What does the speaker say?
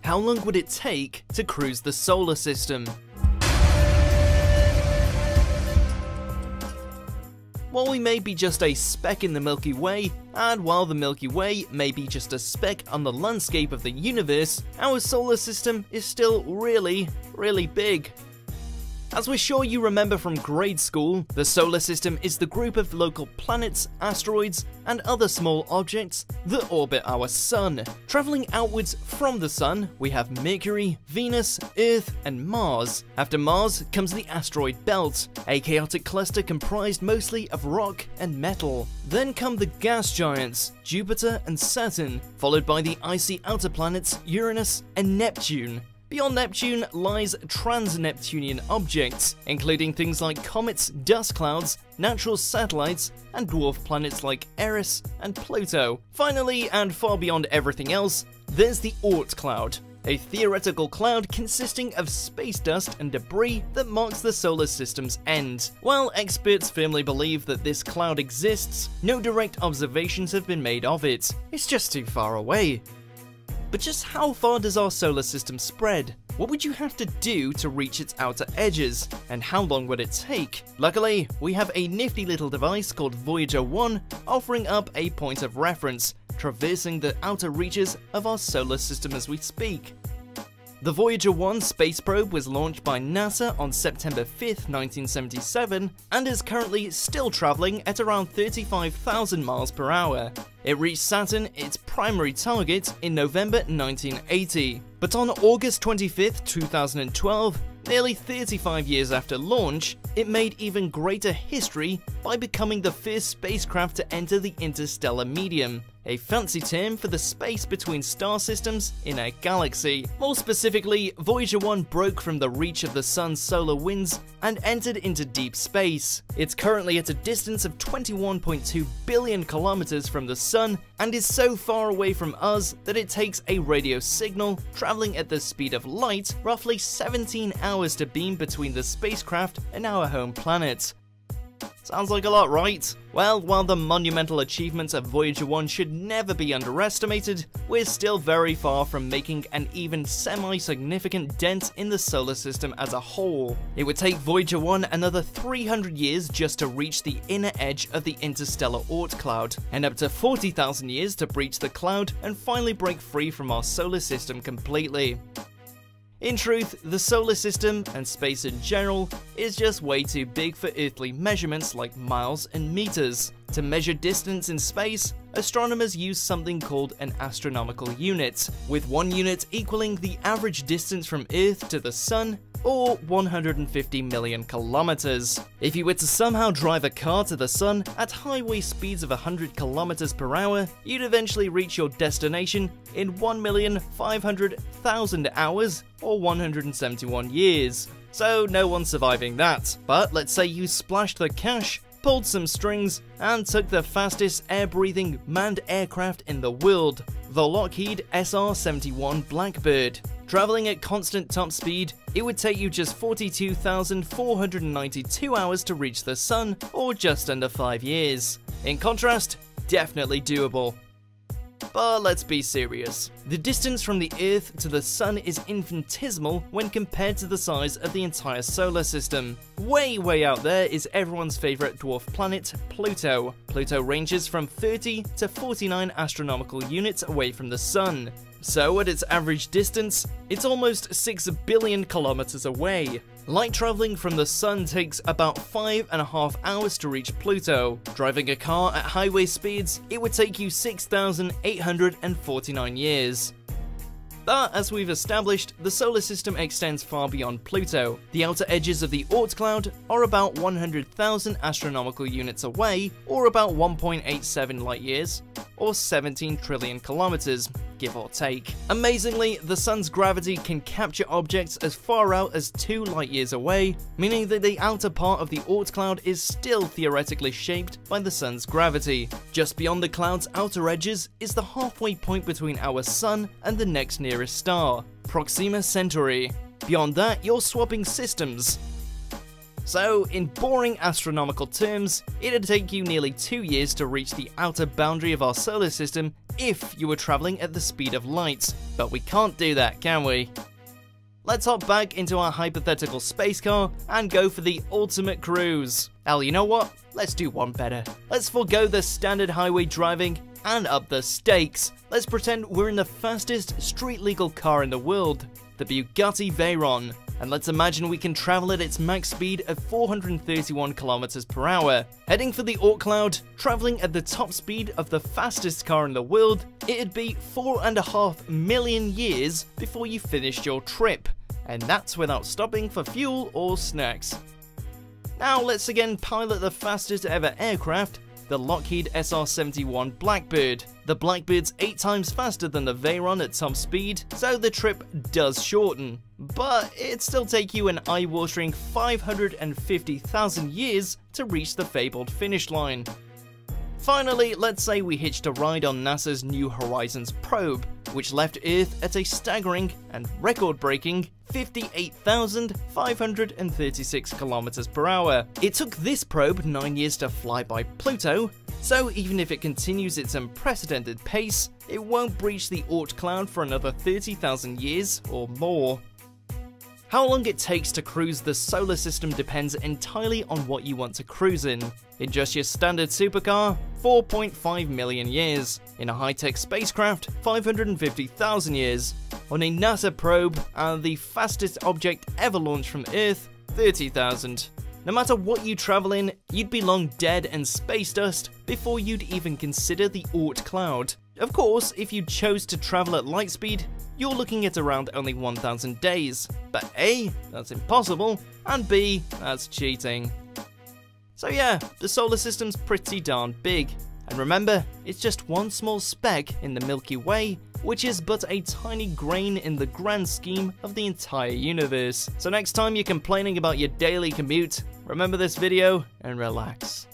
How long would it take to cruise the solar system? While we may be just a speck in the Milky Way, and while the Milky Way may be just a speck on the landscape of the universe, our solar system is still really, really big. As we're sure you remember from grade school, the solar system is the group of local planets, asteroids, and other small objects that orbit our sun. Travelling outwards from the sun, we have Mercury, Venus, Earth, and Mars. After Mars comes the asteroid belt, a chaotic cluster comprised mostly of rock and metal. Then come the gas giants, Jupiter and Saturn, followed by the icy outer planets Uranus and Neptune. Beyond Neptune lies trans-Neptunian objects, including things like comets, dust clouds, natural satellites, and dwarf planets like Eris and Pluto. Finally, and far beyond everything else, there's the Oort cloud, a theoretical cloud consisting of space dust and debris that marks the solar system's end. While experts firmly believe that this cloud exists, no direct observations have been made of it. It's just too far away. But just how far does our solar system spread? What would you have to do to reach its outer edges? And how long would it take? Luckily, we have a nifty little device called Voyager 1 offering up a point of reference, traversing the outer reaches of our solar system as we speak. The Voyager 1 space probe was launched by NASA on September 5th, 1977, and is currently still travelling at around 35,000 miles per hour. It reached Saturn, its primary target, in November 1980. But on August 25th, 2012, nearly 35 years after launch, it made even greater history by becoming the first spacecraft to enter the interstellar medium, a fancy term for the space between star systems in a galaxy. More specifically, Voyager 1 broke from the reach of the sun's solar winds and entered into deep space. It's currently at a distance of 21.2 billion kilometers from the sun and is so far away from us that it takes a radio signal traveling at the speed of light roughly 17 hours to beam between the spacecraft and our home planet. Sounds like a lot, right? Well, while the monumental achievements of Voyager 1 should never be underestimated, we're still very far from making an even semi-significant dent in the solar system as a whole. It would take Voyager 1 another 300 years just to reach the inner edge of the interstellar Oort cloud, and up to 40,000 years to breach the cloud and finally break free from our solar system completely. In truth, the solar system, and space in general, is just way too big for earthly measurements like miles and meters. To measure distance in space, astronomers use something called an astronomical unit, with one unit equaling the average distance from Earth to the Sun, or 150 million kilometers. If you were to somehow drive a car to the sun at highway speeds of 100 kilometers per hour, you'd eventually reach your destination in 1,500,000 hours, or 171 years. So no one's surviving that. But let's say you splashed the cash, pulled some strings, and took the fastest air-breathing manned aircraft in the world, the Lockheed SR-71 Blackbird. Traveling at constant top speed, it would take you just 42,492 hours to reach the sun, or just under 5 years. In contrast, definitely doable. But let's be serious. The distance from the Earth to the Sun is infinitesimal when compared to the size of the entire solar system. Way out there is everyone's favourite dwarf planet, Pluto. Pluto ranges from 30 to 49 astronomical units away from the Sun. So at its average distance, it's almost 6 billion kilometers away. Light traveling from the sun takes about 5.5 hours to reach Pluto. Driving a car at highway speeds, it would take you 6,849 years. But as we've established, the solar system extends far beyond Pluto. The outer edges of the Oort cloud are about 100,000 astronomical units away, or about 1.87 light years, or 17 trillion kilometers, give or take. Amazingly, the sun's gravity can capture objects as far out as 2 light years away, meaning that the outer part of the Oort cloud is still theoretically shaped by the sun's gravity. Just beyond the cloud's outer edges is the halfway point between our sun and the next nearest star, Proxima Centauri. Beyond that, you're swapping systems. So, in boring astronomical terms, it'd take you nearly 2 years to reach the outer boundary of our solar system if you were traveling at the speed of light. But we can't do that, can we? Let's hop back into our hypothetical space car and go for the ultimate cruise. Hell, you know what? Let's do one better. Let's forego the standard highway driving and up the stakes. Let's pretend we're in the fastest street-legal car in the world, the Bugatti Veyron. And let's imagine we can travel at its max speed of 431 km per hour. Heading for the Oort cloud, traveling at the top speed of the fastest car in the world, it'd be 4.5 million years before you finished your trip. And that's without stopping for fuel or snacks. Now let's again pilot the fastest ever aircraft, the Lockheed SR-71 Blackbird. The Blackbird's 8 times faster than the Veyron at top speed, so the trip does shorten. But it'd still take you an eye-watering 550,000 years to reach the fabled finish line. Finally, let's say we hitched a ride on NASA's New Horizons probe, which left Earth at a staggering and record-breaking 58,536 km per hour. It took this probe 9 years to fly by Pluto, so even if it continues its unprecedented pace, it won't breach the Oort cloud for another 30,000 years or more. How long it takes to cruise the solar system depends entirely on what you want to cruise in. In just your standard supercar, 4.5 million years. In a high-tech spacecraft, 550,000 years. On a NASA probe, and the fastest object ever launched from Earth, 30,000. No matter what you travel in, you'd be long dead and space dust before you'd even consider the Oort cloud. Of course, if you chose to travel at light speed, you're looking at around only 1,000 days. But A, that's impossible, and B, that's cheating. So yeah, the solar system's pretty darn big. And remember, it's just one small speck in the Milky Way, which is but a tiny grain in the grand scheme of the entire universe. So next time you're complaining about your daily commute, remember this video and relax.